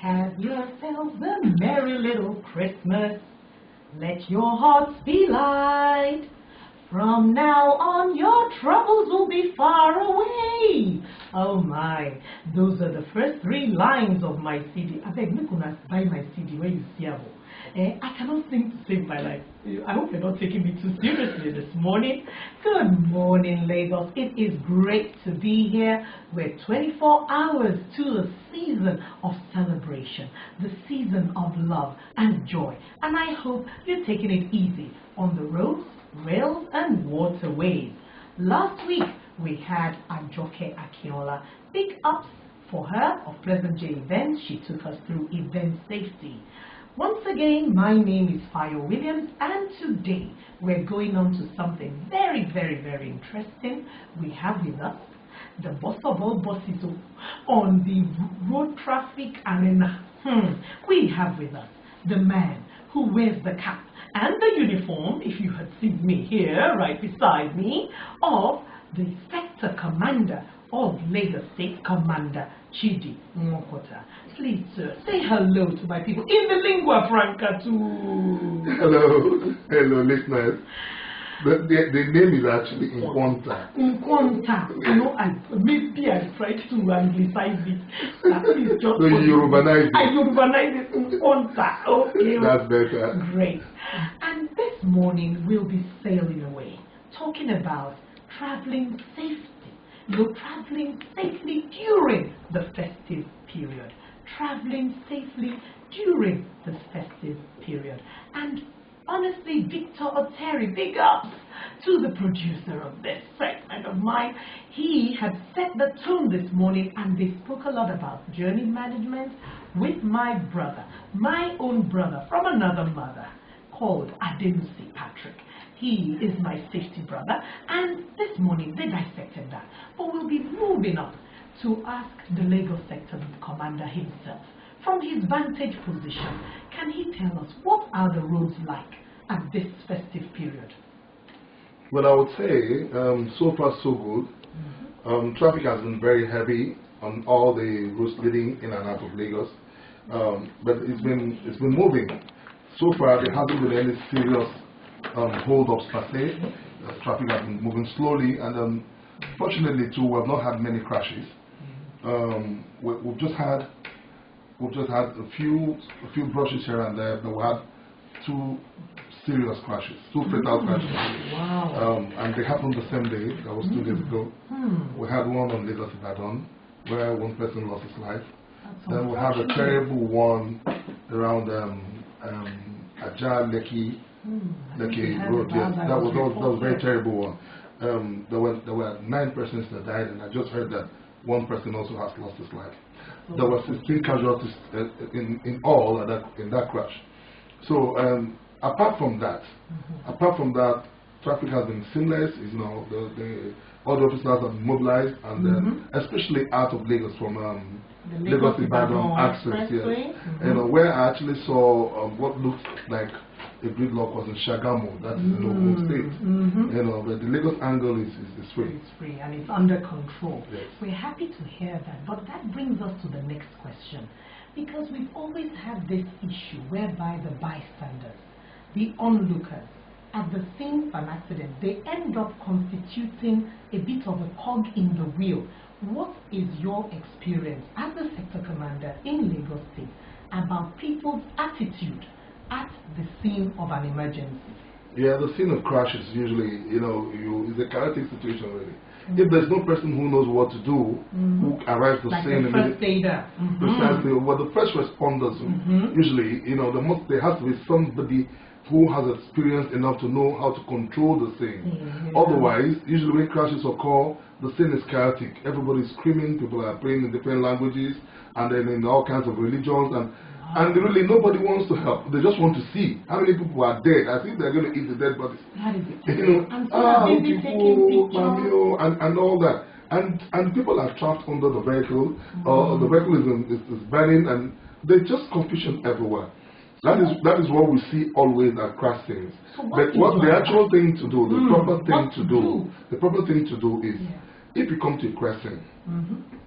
Have yourselves a merry little Christmas. Let your hearts be light. From now on, your troubles will be far away. Oh my, those are the first 3 lines of my CD. I beg, make una buy my CD where you see abo. I cannot sing to save my life. I hope you're not taking me too seriously this morning. Good morning, Lagos. It is great to be here. We're 24 hours to the season of celebration, the season of love and joy. And I hope you're taking it easy on the roads, rails and waterways. Last week we had Ajoke Akinola. Big ups for her of Pleasant J Events. She took us through event safety. Once again, my name is Fayo Williams, and today we're going on to something very, very, very interesting. We have with us the boss of all bosses on the road traffic arena. We have with us the man who wears the cap and the uniform, if you had seen me here right beside me, of the Sector Commander of Lagos State Commander Chidi Nkwonta. Please, sir, say hello to my people in the lingua franca too. Hello, listeners. The name is actually Nkwonta. Nkwonta. You know, maybe I tried to anglicize it. Please just so you urbanize it. I urbanize it. Nkwonta. Okay. That's better. Great. And this morning we'll be sailing away, talking about traveling safety. You're traveling safely during the festive period. Traveling safely during the festive period. And honestly, Victor Oteri, big ups to the producer of this segment of mine. He had set the tone this morning, and they spoke a lot about journey management with my brother, my own brother from another mother, called Adenusi Patrick. He is my safety brother, and this morning they dissected that. But we'll be moving up to ask the Lagos Sector Commander himself, from his vantage position, can he tell us what are the roads like at this festive period? Well, I would say so far so good. Traffic has been very heavy on all the roads leading in and out of Lagos, but it's been moving. So far, there hasn't been any serious hold-ups per se. Traffic has been moving slowly, and fortunately too, we have not had many crashes. We've just had a few brushes here and there, but we had 2 serious crashes, 2 fatal crashes. Wow. And they happened the same day. That was 2 days ago. We had one on Lagos Ibadan, where 1 person lost his life. Then we had a terrible one around Ajah Lekki Road. Yes, that was a very terrible one. There were 9 persons that died, and I just heard that 1 person also has lost his life. There were 16 casualties in all in that crash. So apart from that, traffic has been seamless. You know, all the officers have been mobilized, and especially out of Lagos from Lagos Ibadan access. Yes. You know, where I actually saw what looked like a gridlock was in Shagamu, that's in Ogun State. You know, but the Lagos angle is free. It's free and it's under control. Yes. We're happy to hear that, but that brings us to the next question, because we've always had this issue whereby the bystanders, the onlookers, at the scene of an accident, they end up constituting a bit of a cog in the wheel. What is your experience as a sector commander in Lagos State about people's attitude at the scene of an emergency? Yeah, the scene of crash is usually, it's a chaotic situation really. If there's no person who knows what to do, who arrives to the scene, the first aider. Precisely, well, the first responders usually, there has to be somebody who has experience enough to know how to control the scene. Otherwise, usually when crashes occur, the scene is chaotic. Everybody's screaming, people are praying in different languages, and then in all kinds of religions, and really nobody wants to help. They just want to see how many people are dead, as if they're going to eat the dead bodies. That is it. And so people, and all that. And people are trapped under the vehicle, the vehicle is burning, and there's just confusion everywhere. That is what we see always at crash scenes. So but what the actual thing to do, the proper thing to do is if you come to a crossing,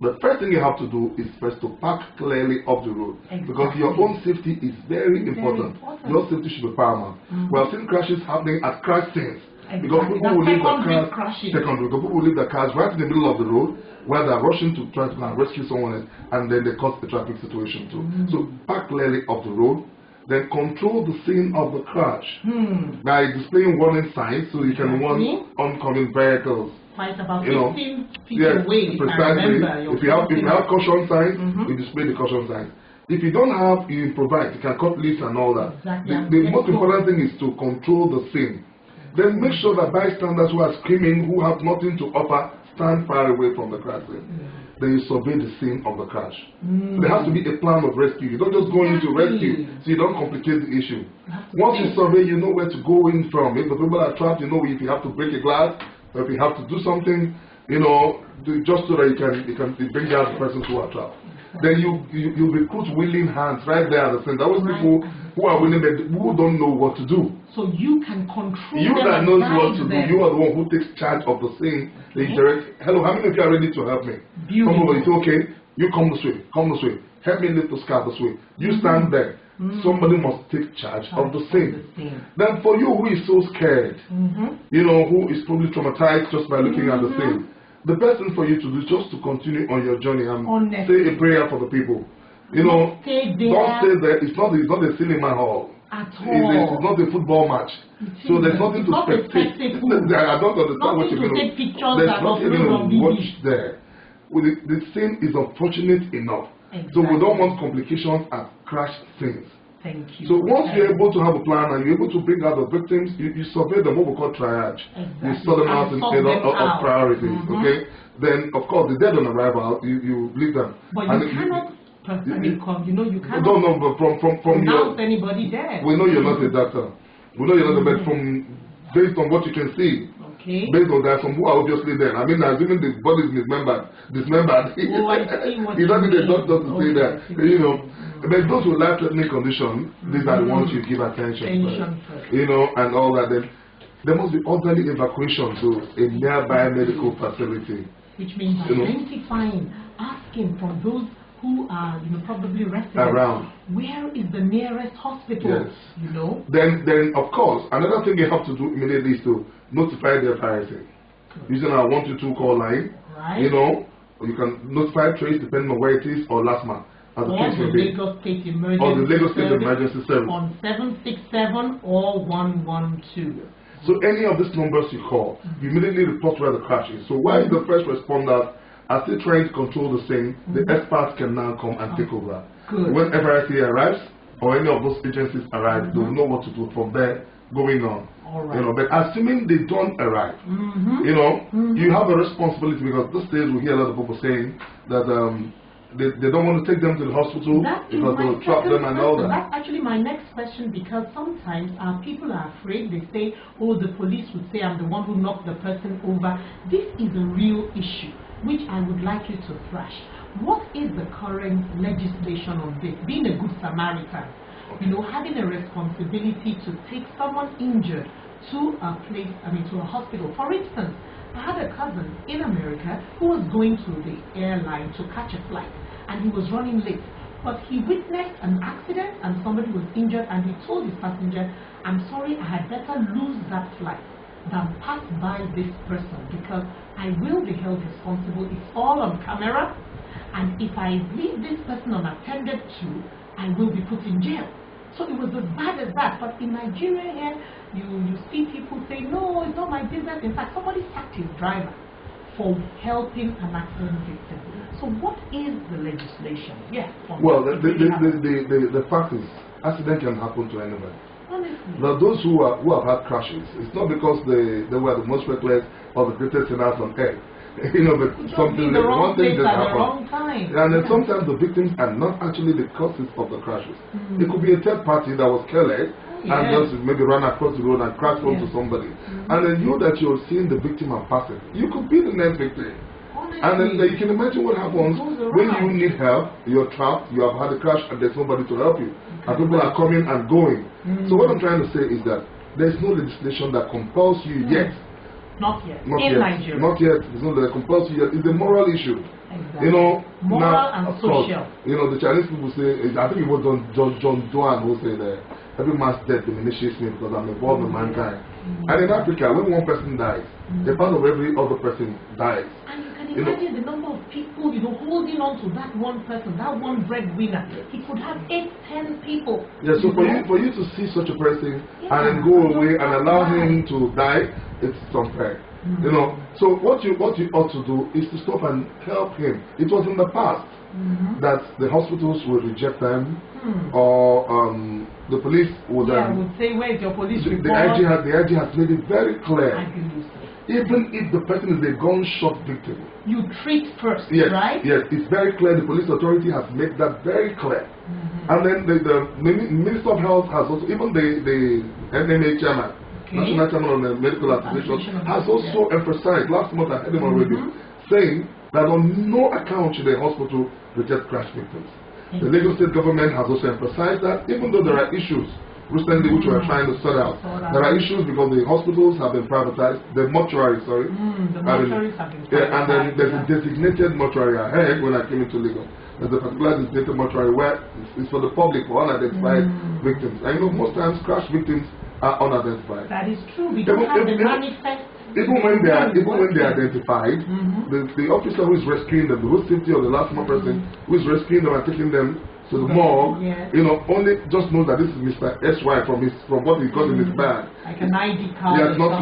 the first thing you have to do is first to park clearly off the road. Because your own safety is very important. Your safety should be paramount. We have seen crashes happening at crash scenes. Because people will leave the cars, people will leave the cars right in the middle of the road where they're rushing to try to rescue someone else, and then they cause the traffic situation too. So park clearly off the road, then control the scene of the crash by displaying warning signs so you can warn oncoming vehicles. Quite about 15 feet away. Precisely. If you have caution signs, you display the caution signs. If you don't have, you improvise. You can cut leaves and all that. The most important thing is to control the scene. Then make sure that bystanders who are screaming, who have nothing to offer, stand far away from the crash scene. Then you survey the scene of the crash. So there has to be a plan of rescue. You don't just go into rescue, so you don't complicate the issue. Once you survey, you know where to go in from. If the people are trapped, you know if you have to break a glass, or if you have to do something, you know, just so that you can bring out the persons who are trapped. Then you recruit willing hands right there at the center. Those people who are willing, but who don't know what to do. So you can control you them. That knows what to do. You are the one who takes charge of the scene. They direct. Hello, how many of you are ready to help me? Come over. It's okay. You come this way. Come this way. Help me lift the car this way. You stand there. Somebody must take charge of the scene. Then for you who is so scared, you know, who is probably traumatized just by looking at the scene, the best thing for you to do is just to continue on your journey and say a prayer for the people. You know, don't stay there. It's not a cinema hall. At all. It's not a football match. So there's nothing to spectate. I don't understand what you mean. There's nothing to watch there. The scene is unfortunate enough. So we don't want complications at crash scenes. Thank you. So once you're able to have a plan and you're able to bring out the victims, you survey them, what we call triage. You sort them out in order of priorities. Okay. Then of course the dead on arrival, you leave them. But you cannot. You know, you can't pronounce anybody dead. We know you're not a doctor. We know you're not a but based on what you can see. Based on that, some who are obviously dead. I mean, assuming the body is dismembered. You don't need a doctor to say that. You know, but those with life-threatening conditions, these are the ones you give attention first. You know, and all that. Then there must be orderly evacuation to a nearby medical facility. Which means identifying, asking from those who are, you know, probably residents around. Where is the nearest hospital? Yes. You know. Then of course, another thing you have to do immediately is to notify the FRSC using our 122 call line. You know, or you can notify trace depending on where it is or last month. Or the Lagos State Emergency Service on 767 or 112. So any of these numbers you call, you immediately report where the crash is. So while the first responders are still trying to control the scene, the experts can now come and take over. When FRSC arrives, or any of those agencies arrive, they will know what to do from there going on. You know, but assuming they don't arrive, you know, you have a responsibility, because these days we hear a lot of people saying that they don't want to take them to the hospital because they will trap them and all that. That's actually my next question, because sometimes people are afraid. They say, oh, the police would say I'm the one who knocked the person over. This is a real issue, which I would like you to thrash. What is the current legislation on this? Being a good Samaritan, you know, having a responsibility to take someone injured to a place, to a hospital. For instance, I had a cousin in America who was going to the airline to catch a flight, and he was running late. But he witnessed an accident and somebody was injured, and he told his passenger, I'm sorry, I had better lose that flight than pass by this person, because I will be held responsible. It's all on camera, and if I leave this person unattended to, I will be put in jail. So it was as bad as that. But in Nigeria here, you see people say, no, it's not my business. In fact, somebody sacked his driver for helping an accident victim. So what is the legislation? Yes. Well, the fact is, accident can happen to anybody. Honestly. Now, those who have had crashes, it's not because they were the most reckless or the greatest sinners on earth. You know, but something, one thing that happens, and then sometimes the victims are not actually the causes of the crashes. It could be a third party that was careless and just maybe ran across the road and crashed onto somebody. And then you that you're seeing the victim and passing, you could be the next victim. And then you can imagine what happens when you need help, you're trapped, you have had a crash, and there's nobody to help you. And people are coming and going. So what I'm trying to say is that there's no legislation that compels you yet Not yet. Not in yet. Nigeria. Not yet. It's not compulsory yet. It's a moral issue. Exactly. You know, moral now, and of course, social. you know, the Chinese people say, I think it was John Doan who said that every man's death diminishes me because I'm involved in mankind. And in Africa, when one person dies, a part of every other person dies. And you can imagine the number of people, holding on to that one person, that one breadwinner. He could have 8, 10 people. Yeah, so for you to see such a person and then go away and allow him to die, it's unfair. You know, so what you ought to do is to stop and help him. It was in the past that the hospitals would reject them, or the police would. Would say, "Where's your police report?" The IG has made it very clear. Even if the person is a gunshot victim, you treat first, yes, right? Yes, it's very clear. The police authority has made that very clear. And then the Minister of Health has also, even the NMA chairman, National Chairman of the Medical Association, has also emphasized, last month I heard him already, saying that on no account should a hospital reject crash victims. The Lagos State government has also emphasized that, even though there are issues recently which we are trying to sort out, there are issues because the hospitals have been privatized, the mortuaries, sorry. The mortuaries have been privatized. And then there's a designated mortuary I heard when I came into Lagos. There's a particular designated mortuary where it's for the public, for unidentified victims. And most times crash victims are unidentified. That is true. We don't have the manifest. Even when they are identified, the officer who is rescuing them, the road safety of the last month person who is rescuing them and taking them to the morgue, only just knows that this is Mr. SY from what he got in his bag. Like an ID card. He has not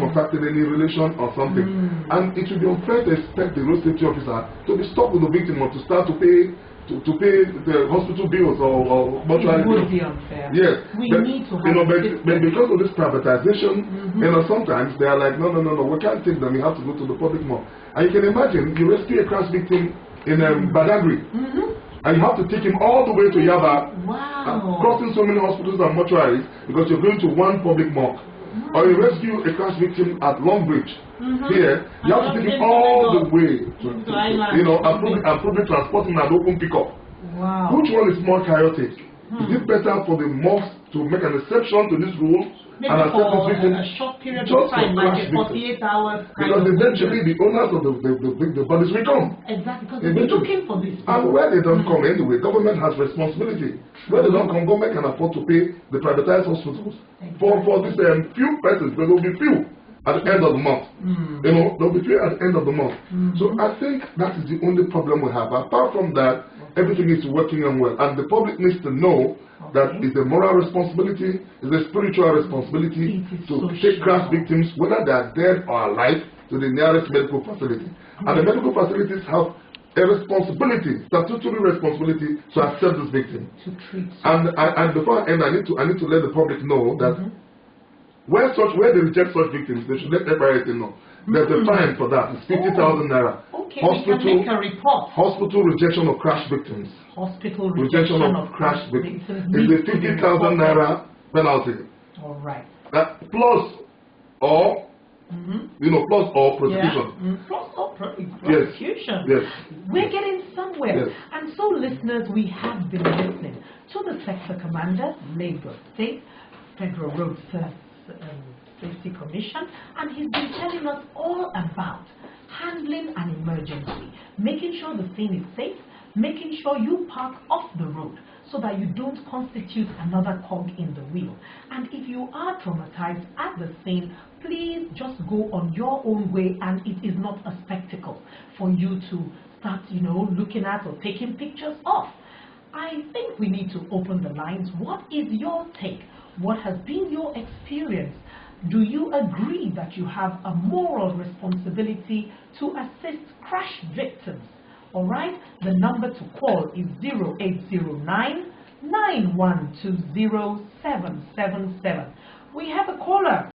contacted any relation or something. And it would be unfair to expect the road safety officer to be stuck with the victim or to start to pay the hospital bills or mortuary bills. It would be unfair. Yes. We need to have but because of this privatization, sometimes they are like, no, we can't take them, you have to go to the public morgue. And you can imagine, you rescue a crash victim in Badagry, and you have to take him all the way to Yaba, crossing so many hospitals and mortuaries because you're going to one public morgue. Or you rescue a crash victim at Long Bridge. Here, you have to take him all the way to and probably transporting an open pickup. Wow. Which one is more chaotic? Is it better for the mosque to make an exception to this rule maybe and accept this victim a short period of time, like 48 hours? Because eventually the owners of the bodies will come. Exactly, because they're looking for this. And where they don't come anyway, government has responsibility. Where they don't come, government can afford to pay the privatized hospitals for these few persons, but there will be few at the end of the month. There will be few at the end of the month. So I think that is the only problem we have. Apart from that, everything is working on well. And the public needs to know that it's a moral responsibility, it's a spiritual responsibility to take crash victims, whether they are dead or alive, to the nearest medical facility. And the medical facilities have a responsibility, statutory responsibility, to accept this victim. To treat. And before I end, I need to let the public know that where they reject such victims, they should let FRSC know. There's a fine for that. It's 50,000 naira. Okay, we can make a report. Hospital rejection of crash victims. Hospital rejection of crash victims. It's a 50,000 naira penalty. All right. Plus or prosecution. Plus or prosecution. Yes. We're getting somewhere. Yes. And so, listeners, we have been listening to the Sector Commander, Lagos State Federal Road Safety Commission, and he's been telling us all about handling an emergency, making sure the scene is safe, making sure you park off the road so that you don't constitute another cog in the wheel. And if you are traumatized at the scene, please just go on your own way, and it is not a spectacle for you to start, looking at or taking pictures of. I think we need to open the lines. What is your take? What has been your experience? Do you agree that you have a moral responsibility to assist crash victims? All right, the number to call is 0809 9120 777. We have a caller.